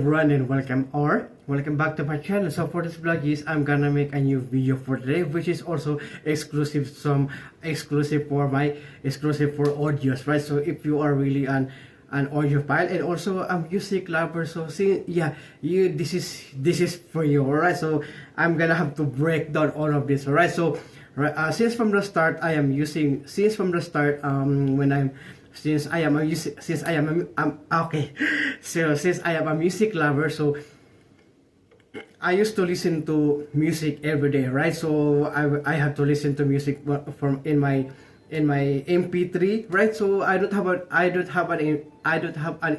everyone and welcome back to my channel. So for this vlog is I'm gonna make a new video for today, which is also exclusive for audios, right? So if you are really an audiophile and also a music lover, so see, yeah, this is for you, alright? So I'm gonna have to break down all of this, alright? So since from the start I am a music lover, so I used to listen to music every day, right? So I have to listen to music from in my MP3, right? So I don't have an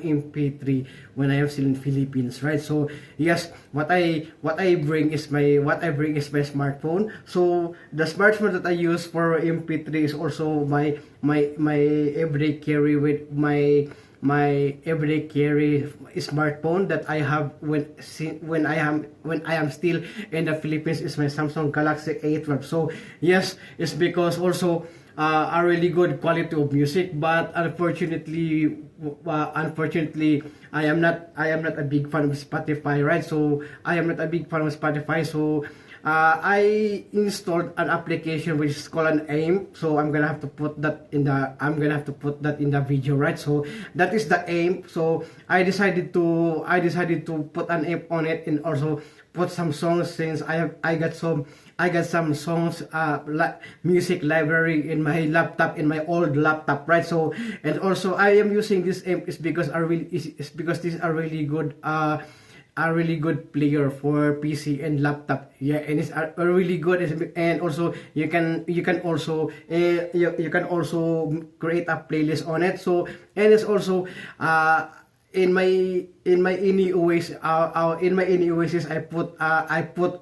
MP3 when I am still in Philippines, right? So yes, what I bring is my smartphone. So the smartphone that I use for MP3 is also my everyday carry with my everyday carry smartphone that I have when I am still in the Philippines is my Samsung Galaxy A12. So yes, it's because also a really good quality of music, but unfortunately I am not a big fan of Spotify, right? So I am not a big fan of Spotify, so I installed an application which is called an AIM. So I'm gonna have to put that in the video, right? So that is the AIM. So I decided to put an AIM on it and also put some songs, since I got some songs music library in my laptop, in my old laptop, right? So and also I am using this AIM is because this is a really good player for PC and laptop, yeah, and it's a really good, and also you can also create a playlist on it. So and it's also in my any Oasis I put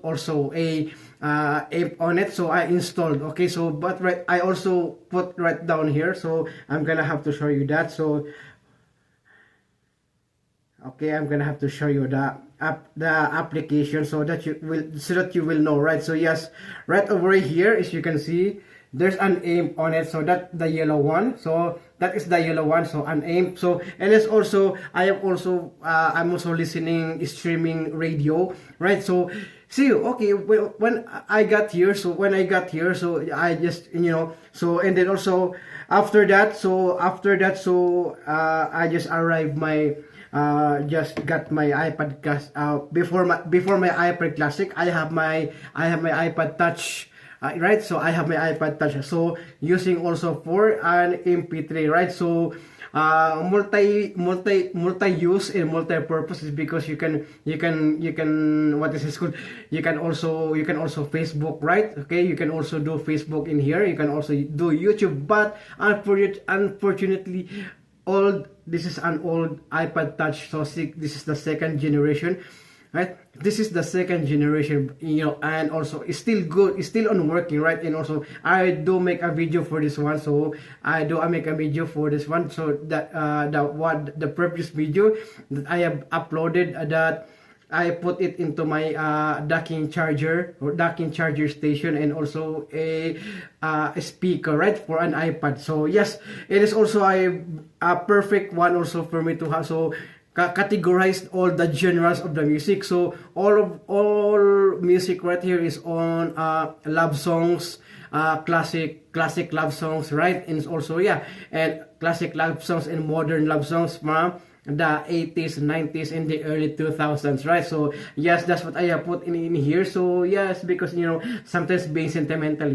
also a app on it, so I installed. Okay, so but right, I also put right down here, so I'm gonna have to show you that. So okay, I'm gonna have to show you the application so that you will know, right? So yes, right over here, as you can see, there's an AIM on it, so that the yellow one, so that is the yellow one, so an AIM. So and it's also I'm also listening streaming radio, right? So see, okay, when I got here, so I just, so and then also after that, I just arrived my just got my iPad class before my iPad Classic. I have my iPad Touch, right? So I have my iPad Touch, so using also for an MP3, right? So multi-use and multi-purpose is because you can what is this called, you can also Facebook, right? Okay, you can also do Facebook in here, you can also do YouTube, but unfortunately this is an old iPad Touch, so this is the second generation, right? This is the second generation, and also it's still good, it's still on working, right? And also I do make a video for this one, so so that the previous video that I have uploaded, that I put it into my docking charger station, and also a speaker, right, for an iPad. So yes, it is also a perfect one also for me to have. So categorized all the genres of the music. So all music right here is on love songs, classic love songs, right? And it's also, yeah, and classic love songs and modern love songs from the 80s, 90s, and the early 2000s, right? So yes, that's what I have put in here. So yes, because sometimes being sentimental,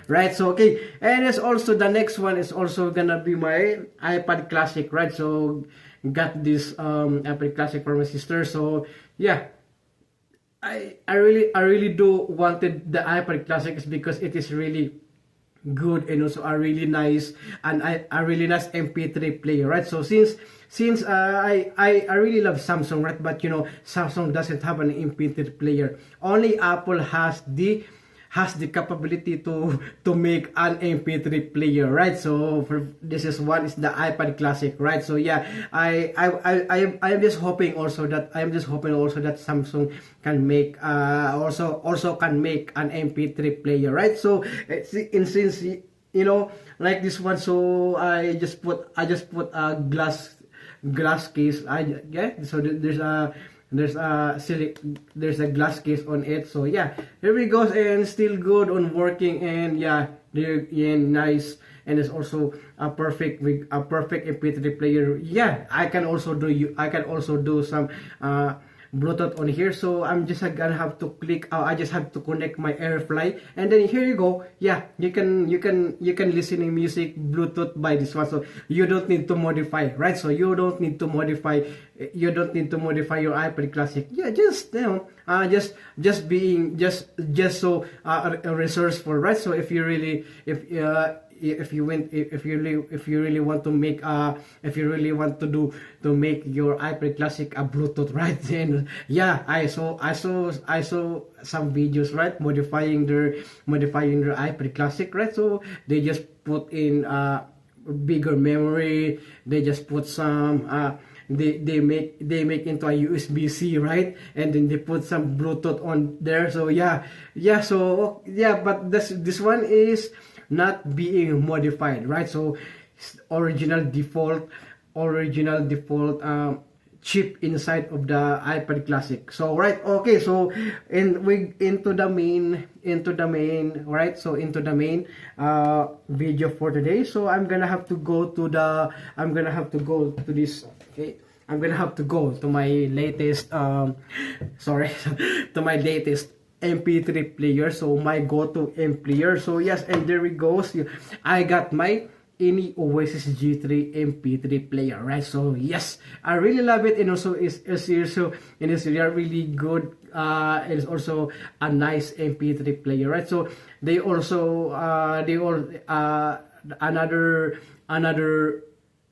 right? So okay, and it's also the next one is also gonna be my iPad Classic, right? So got this iPad Classic for my sister. So yeah, I really do wanted the iPad Classic, is because it is really good and also a really nice MP3 player, right? So since I really love Samsung, right? But Samsung doesn't have an MP3 player. Only Apple has the capability to make an MP3 player, right? So this is the iPad Classic, right? So yeah, I am just hoping also that Samsung can make also can make an MP3 player, right? So since like this one, so I just put a glass case. Yeah, so there's a there's a glass case on it. So yeah, here we go, and still good on working, and yeah, yeah, nice. And it's also a perfect MP3 player. Yeah, I can also do some Bluetooth on here. So I'm just gonna have to click. I just have to connect my AirFly, and then here you go. Yeah, you can listen to music Bluetooth by this one. So you don't need to modify, right? So you don't need to modify. You don't need to modify your iPod Classic. Yeah, just so resourceful, right? So if you really if you really want to make if you really want to make your iPod Classic a Bluetooth, right? Then yeah, I saw some videos, right, modifying their iPod Classic, right? So they just put in bigger memory, they just put some they make into a USB-C, right? And then they put some Bluetooth on there. So yeah, so yeah, but this one is not being modified, right? So original default chip inside of the iPod Classic. So right, okay, so into the main right, so into the main video for today. So I'm gonna have to go to this. Okay, I'm gonna have to go to my latest sorry to my latest MP3 player. So my go-to MP player. So yes, and there we go. So I got my any Oasis G3 MP3 player, right? So yes, I really love it, and also it's a really good. It's also a nice MP3 player, right? So they also another another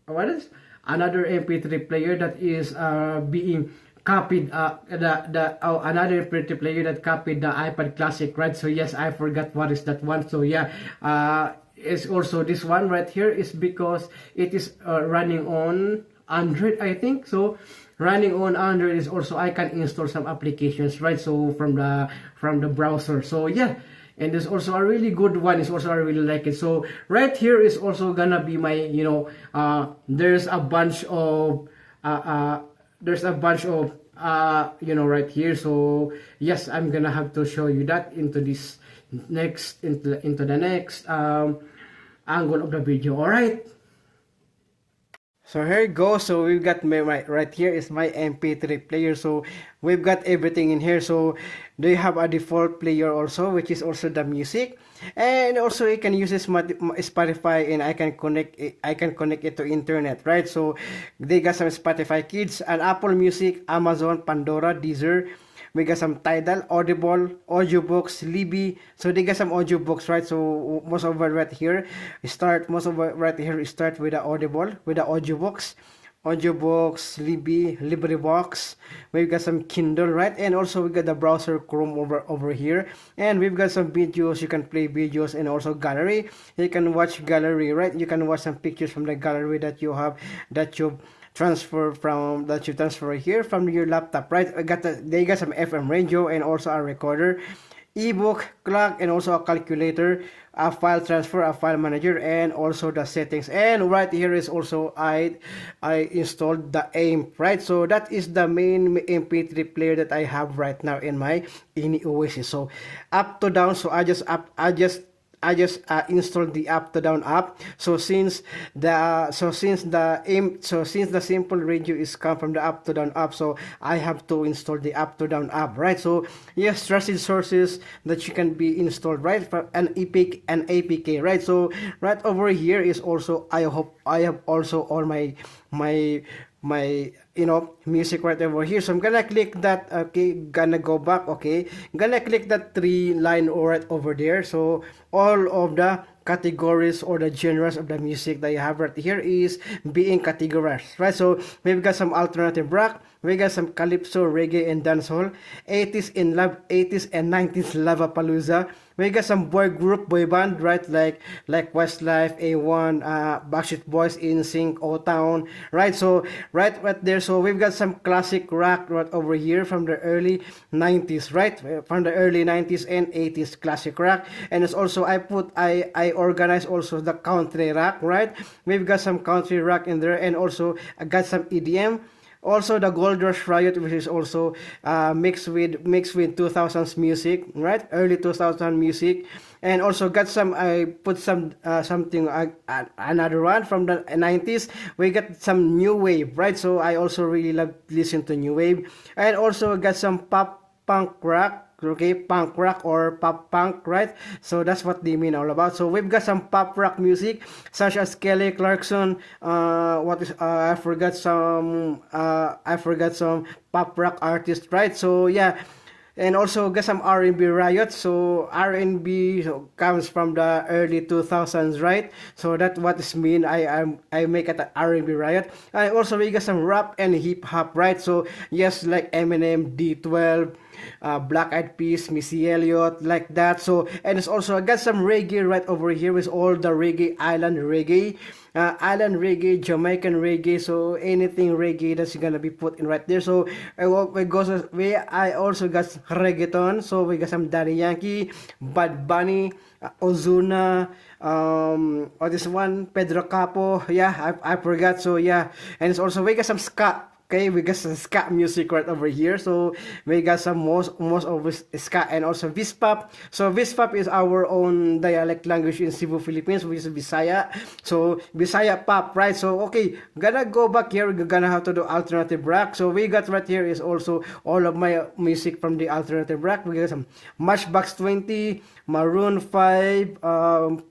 MP3 player that is being copied another MP3 player that copied the iPod Classic, right? So yes, I forgot what is that one. So yeah, it's also this one right here is because it is running on Android, I think. So running on Android is also I can install some applications, right? So from the browser. So yeah, and there's also a really good one. It's also I really like it. So right here is also gonna be my, there's a bunch of right here. So yes, I'm gonna have to show you that into this next into the next angle of the video. All right. So here you go. So we've got right here is my MP3 player. So we've got everything in here. So they have a default player also, which is also the music, and also you can use this Spotify, and I can connect it to internet, right? So they got some Spotify Kids and Apple Music, Amazon, Pandora, Deezer. We got some Tidal, Audible, Audiobooks, Libby. So they got some audiobooks, right? So most of it right here start with the Audible, with the audiobooks, Libby, LibriVox. We've got some Kindle, right? And also we got the browser Chrome over here. And we've got some videos. You can play videos, and also gallery. You can watch gallery, right? You can watch some pictures from the gallery that you transfer here from your laptop, right? They got some FM radio, and also a recorder, ebook, clock, and also a calculator, a file transfer, a file manager, and also the settings. And right here is also I installed the AIM, right? So that is the main MP3 player that I have right now in my Oasis. So up to down. So I just installed the up to down app. So since the simple radio is come from the up to down app, so I have to install the up to down app, right? So yes, trusted sources that you can be installed, right? For an APK, right? So right over here is also I have also all my music right over here. So I'm gonna click that. Okay, gonna go back. Okay, gonna click that 3-line right over there. So all of the categories or the genres of the music that you have right here is being categorized, right? So we've got some alternative rock, we got some calypso, reggae, and dancehall, 80s and 90s Lavapalooza. We got some boy band, right? Like Westlife, A1, Backstreet Boys, NSYNC, O-Town, right? So right there's So we've got some classic rock right over here from the early 90s, right? From the early 90s and 80s classic rock. And it's also I organize also the country rock, right? We've got some country rock in there, and also I got some EDM. Also the Gold Rush Riot, which is also mixed with 2000s music, right? Early 2000 music. And also got some, I put some something another one from the 90s. We got some new wave, right? So I also really love listen to new wave. And also got some pop punk rock, okay, punk rock or pop punk, right? So that's what they mean all about. So we've got some pop rock music such as Kelly Clarkson. I forgot some pop rock artists, right? So yeah. And also got some R&B riot. So R&B comes from the early 2000s, right? So that's what this mean. I make it an R&B riot. And also we got some rap and hip hop, right? So yes, like Eminem, D12, Black Eyed Peas, Missy Elliott, like that. So, and it's also I got some reggae right over here with all the reggae, island reggae, Jamaican reggae. So anything reggae that's gonna be put in right there. So I also got reggaeton. So we got some Daddy Yankee, Bad Bunny, Ozuna, or this one Pedro Capo. Yeah, I forgot. So yeah, and it's also we got some ska. Okay, we got some ska music right over here. So we got some most of ska, and also Vispap. So Vispap is our own dialect language in Cebu, Philippines, which is Bisaya. So Bisaya pop, right? So okay, gonna go back here. We're gonna have to do alternative rock. So we got right here is also all of my music from the alternative rock. We got some Matchbox 20, Maroon 5,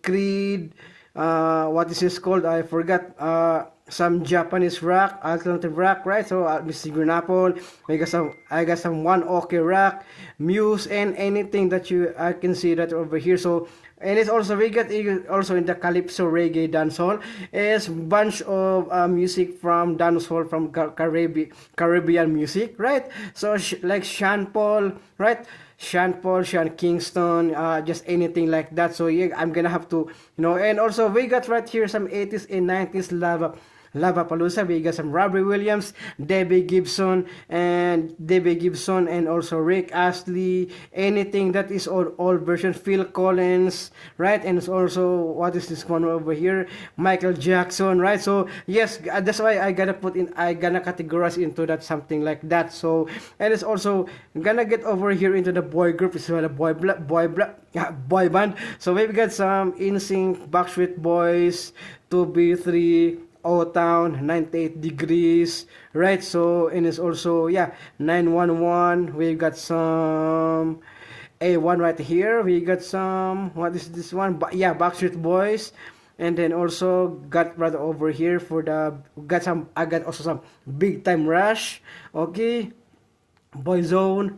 Creed. What is this called? I forgot. Some Japanese rock, alternative rock, right? So Mr. Greenapple, I got some One Ok rock, Muse, and anything that I can see that over here. So and it's also we get also in the calypso reggae dancehall is bunch of music from dancehall from Caribbean music, right? So like Sean Paul, right? Sean Kingston, just anything like that. So yeah, I'm gonna have to, and also we got right here some 80s and 90s Lavapalooza. We got some Robbie Williams, Debbie Gibson, and also Rick Astley. Anything that is all version. Phil Collins, right? And it's also what is this one over here? Michael Jackson, right? So yes, that's why I gonna categorize into that something like that. So and it's also gonna get over here into the boy group as well, a boy band. So we've got some NSYNC, Backstreet Boys, 2B3, O-Town, 98 Degrees, right? So, and it's also, 911. We've got some A1 right here. We got some, what is this one? Backstreet Boys. And then also got right over here I got also some Big Time Rush, okay? Boyzone,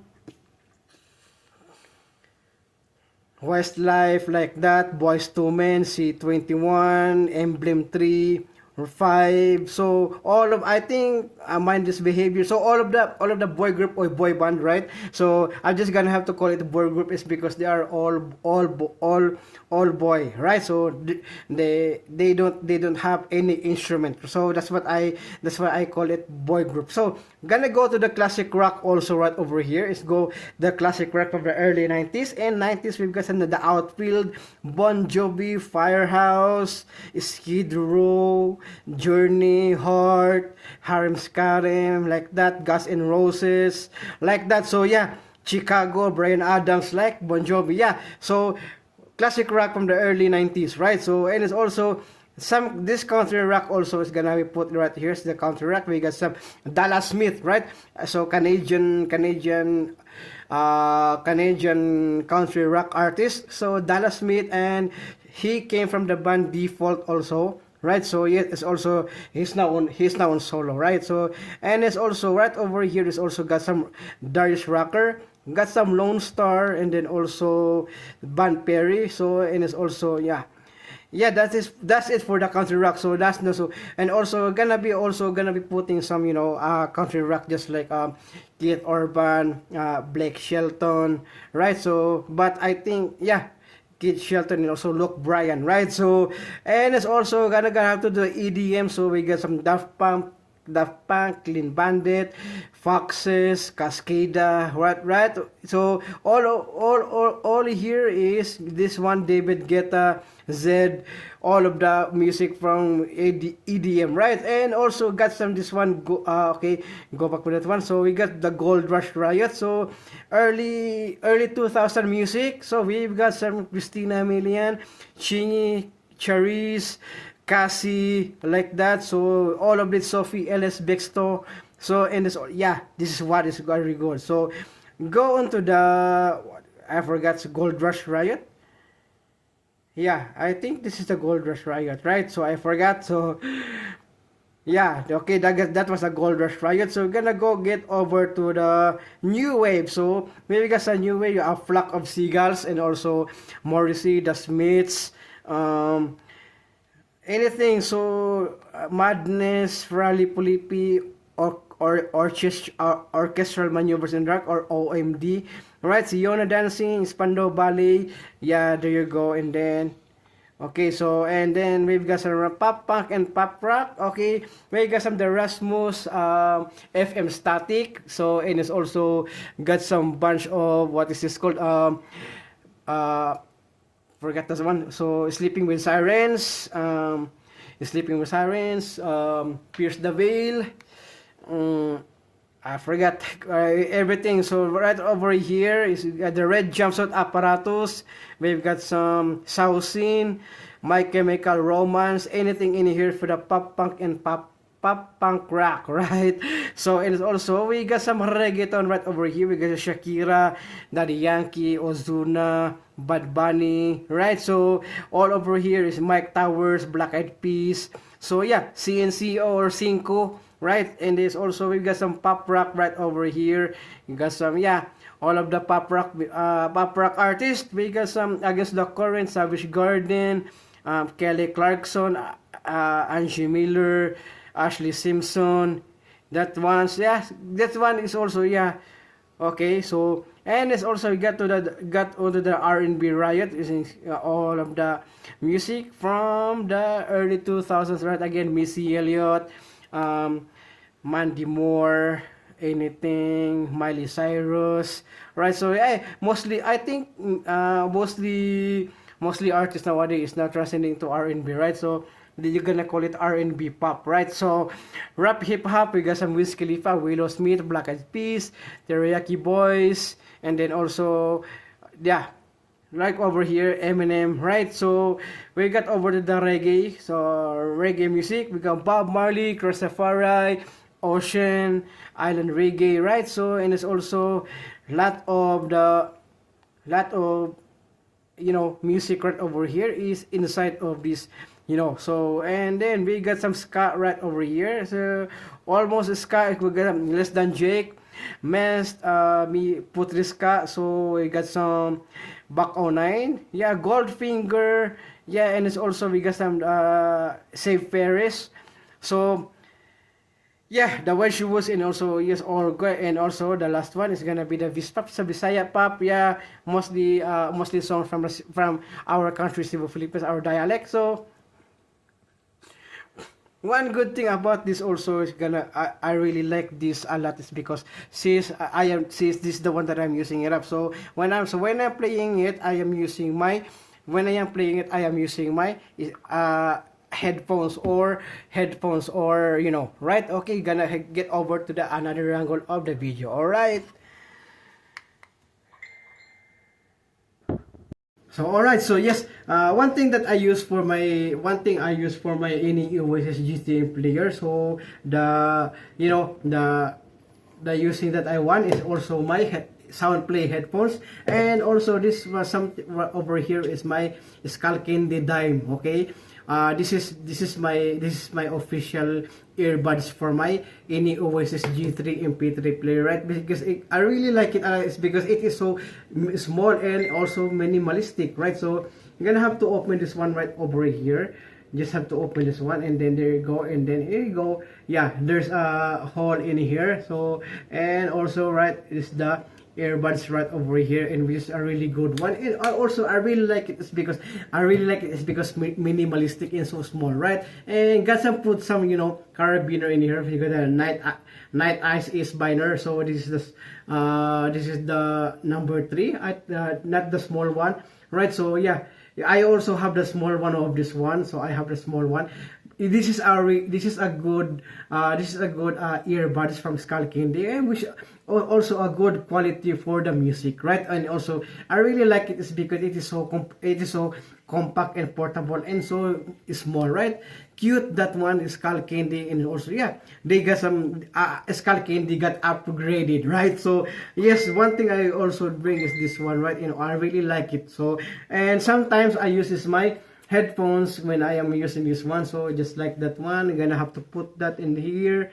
Westlife, like that, Boys II Men, C21, Emblem 3, or 5. So all of, I think, Mindless Behavior. So all of the boy group or boy band, right? So I'm just gonna have to call it a boy group is because they are all boy, right? So they don't have any instrument. So that's why I call it boy group. So gonna go to the classic rock also right over here. Is go the classic rock of the early 90s and 90s. We've got some the Outfield, Bon Jovi, Firehouse, Skid Row, Journey, Heart, Harem Skarem, like that, Guns N' Roses, like that. So yeah, Chicago, Bryan Adams, like Bon Jovi. Yeah, so classic rock from the early 90s, right? So and it's also this country rock also is gonna be put right here's the country rock. We got some Dallas Smith, right? So Canadian country rock artist. So Dallas Smith, and he came from the band Default also, right? So yeah, it's also he's now on solo, right? So and it's also right over here is also got some Darius Rucker, got some Lone Star, and then also Van Perry. So and it's also that's it for the country rock. So that's no so and also gonna be putting some country rock just like Keith Urban, Blake Shelton, right? So but I think Keith Shelton and also Luke Bryan, right? So and it's also gonna have to do EDM. So we got some Daft Punk, Daft Punk, Clean Bandit, Foxes, Cascada, right? So all here is this one, David Guetta, Zed, all of the music from EDM, right? And also got some this one, okay, go back to that one. So we got the Gold Rush Riot, so early 2000 music. So we've got some Christina Milian, Chingy, Charisse, Cassie, like that. So all of it, Sophie Ellis Bextor. So and this, yeah, this is what is very good. So go on to the, I forgot, Gold Rush Riot. Yeah, I think this is the Gold Rush Riot, right? So I forgot. So yeah, okay, that was a Gold Rush Riot. So we're gonna go get over to the new wave. So maybe got a new wave, a Flock of Seagulls, and also Morrissey, the Smiths, anything. So Madness, Rally Pulipi, or orchestral maneuvers in rock, or OMD, right? Siona Dancing, Spandau Ballet, yeah, there you go. And then okay, so and then we've got some pop punk and pop rock. Okay, we got some the Rasmus, FM Static. So and it's also got some bunch of, what is this called, forgot this one. So Sleeping with Sirens, Pierce the Veil, I forgot everything. So right over here is the Red Jumpsuit Apparatus. We've got some Saucin, My Chemical Romance, anything in here for the pop punk and pop punk rock, right? So and also we got some reggaeton right over here. We got Shakira, Daddy Yankee, Ozuna, Bad Bunny, right? So all over here is Mike Towers, Black Eyed Peas. So yeah, CNCO or Cinco, right? And there's also we got some pop rock right over here. You got some, yeah, all of the pop rock artists. We got some Against the Current, Savage Garden, Kelly Clarkson, Angie Miller, Ashley Simpson. That one's, yeah, that one is also, yeah, okay. So and it's also got onto the R&B riot using all of the music from the early 2000s, right? Again, Missy Elliott, Mandy Moore, anything, Miley Cyrus, right? So mostly I think mostly artists nowadays is now transcending to R&B, right? So you're gonna call it R&B pop, right? So rap, hip hop, we got some Wiz Khalifa, Willow Smith, Black Eyed Peas, Teriyaki Boys, and then also, yeah, like over here, Eminem, right? So we got over to the reggae. So reggae music, we got Bob Marley, Christopher, Ocean, Island Reggae, right? So and it's also lot of music right over here is inside of this, so and then we got some ska right over here. So almost ska, we got Less Than Jake, Mest, me Putri Ska. So we got some Back 09, yeah, Goldfinger, yeah, and it's also we got some Save Paris. So yeah, the way she was, and also yes, and also the last one is gonna be the Vispap sa Bisaya pop. Yeah, mostly songs from our country, Cebu, Philippines, our dialect. So one good thing about this also is I really like this a lot is because since this is the one that I'm using it up. So when I'm playing it, I am using my headphones or right. Okay, gonna get over to the another angle of the video. All right. So alright, so yes, one thing I use for my any Oasis GTM player. So the using that I want is also my Soundplay headphones, and also this was something over here is my Skull Candy Dime. Okay, this is my official earbuds for my any Oasis G3 MP3 player, right? Because I really like it. It's because it is so small and also minimalistic, right? So you're gonna have to open this one right over here. Just have to open this one, and then there you go, and then here you go. Yeah, there's a hole in here. So and also right is the earbuds right over here, and which is a really good one. And also I really like it is because minimalistic and so small, right? And got some put some, you know, carabiner in here. You got a night eyes is biner. So this is the number 3, not the small one, right? So yeah, I also have the small one of this one, so I have the small one. This is a good earbuds from Skull Candy, and which also a good quality for the music, right? And also I really like it is because it is so compact and portable and so small, right? Cute, that one is Skull Candy. And also yeah, they got some Skull Candy got upgraded, right? So yes, one thing I also bring is this one, right? You know, I really like it. So, and sometimes I use this my headphones when I am using this one. So just like that one, I'm gonna have to put that in here,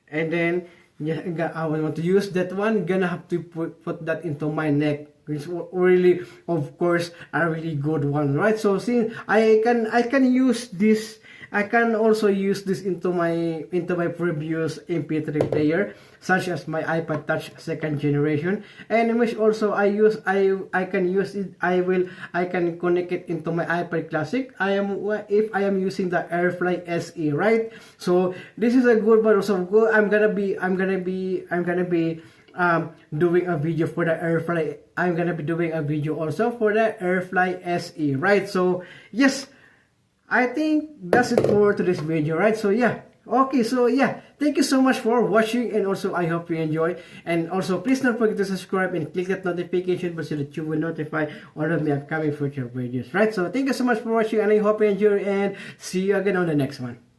and then yeah, I want to use that one, gonna have to put that into my neck, which really, of course, a really good one, right? So since I can use this, I can also use this into my previous MP3 player, such as my iPod Touch 2nd generation, and which also I can use it. I can connect it into my iPod Classic. If I am using the AirFly SE, right? So this is a good one. Also good. I'm gonna be doing a video for the AirFly. I'm gonna be doing a video also for the AirFly SE, right? So yes, I think that's it for today's video, right? So yeah, okay, so yeah, thank you so much for watching, and also I hope you enjoy. And also please don't forget to subscribe and click that notification bell so that you will notify all of my upcoming future videos, right? So thank you so much for watching, and I hope you enjoy, and see you again on the next one.